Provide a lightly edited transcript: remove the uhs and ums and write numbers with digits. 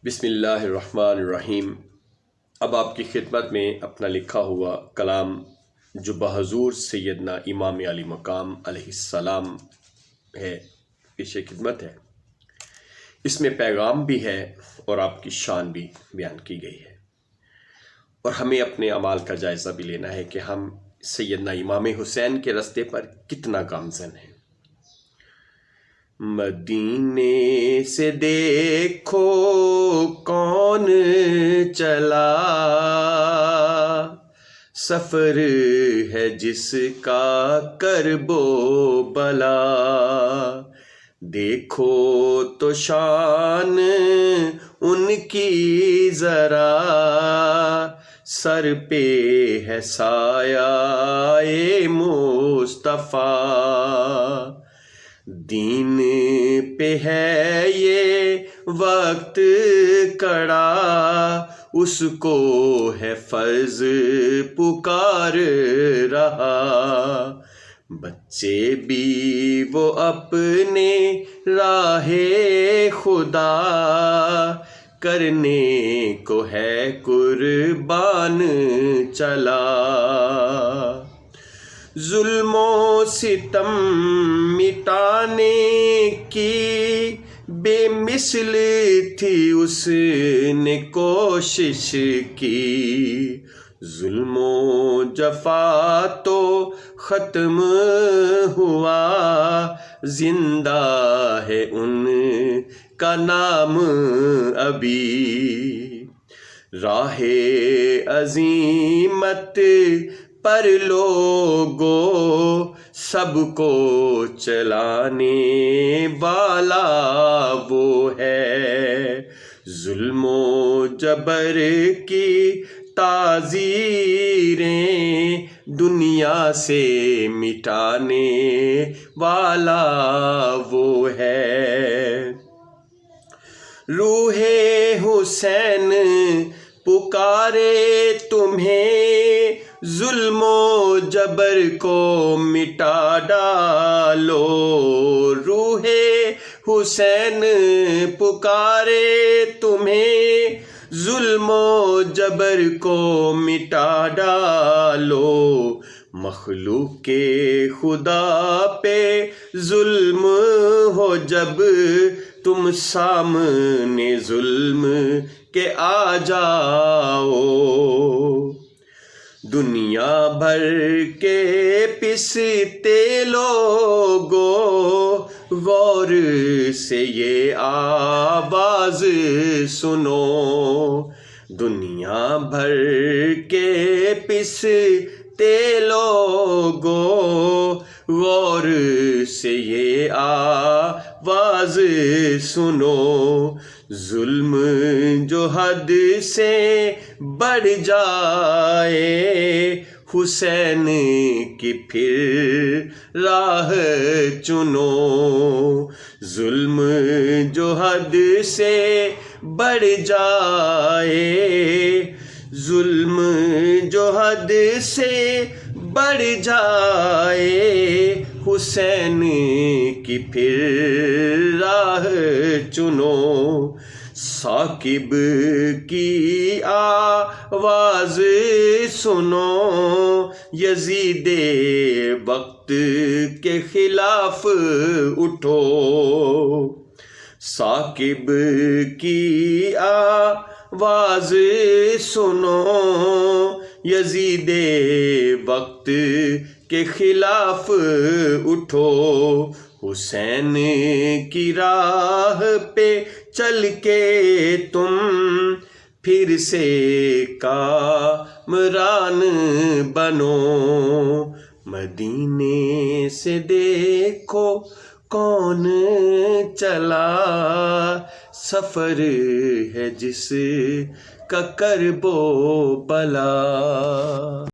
بسم اللہ الرحمن الرحیم۔ اب آپ کی خدمت میں اپنا لکھا ہوا کلام جو بحضور سیدنا امام علی مقام علیہ السلام ہے، پیش خدمت ہے۔ اس میں پیغام بھی ہے اور آپ کی شان بھی بیان کی گئی ہے، اور ہمیں اپنے اعمال کا جائزہ بھی لینا ہے کہ ہم سیدنا امام حسین کے راستے پر کتنا گامزن ہیں۔ مدینے سے دیکھو کون چلا، سفر ہے جس کا کرب و بلا، دیکھو تو شان ان کی ذرا، سر پہ ہے سایہ مصطفیٰ، دین پہ ہے یہ وقت کڑا، اس کو ہے فرض پکار رہا، بچے بھی وہ اپنے راہ خدا، کرنے کو ہے قربان چلا، ظلم و ستم مٹانے کی بے مثل تھی اس نے کوشش کی، ظلم و جفا تو ختم ہوا، زندہ ہے ان کا نام ابھی، راہ عزیمت پر لوگو سب کو چلانے والا وہ ہے، ظلم و جبر کی تعزیریں دنیا سے مٹانے والا وہ ہے، روح حسین پکارے تمہیں، ظلم و جبر کو مٹا ڈالو، روح حسین پکارے تمہیں، ظلم و جبر کو مٹا ڈالو، مخلوق کے خدا پہ ظلم ہو جب تم سامنے ظلم کے آ جاؤ، دنیا بھر کے پستے لوگو غور سے یہ آواز سنو، دنیا بھر کے پستے لوگو غور سے یہ آواز سنو، ظلم جو حد سے بڑھ جائے، حسین کی پھر راہ چنو، ظلم جو حد سے بڑھ جائے، ظلم جو حد سے بڑھ جائے، حسین کی پھر راہ چنو، ثاقب کی آواز سنو، یزید وقت کے خلاف اٹھو، ثاقب کی آواز سنو، یزید وقت کے خلاف اٹھو، حسین کی راہ پہ چل کے تم پھر سے کامران بنو، مدینے سے دیکھو کون چلا، سفر ہے جس کا کرب و بلا۔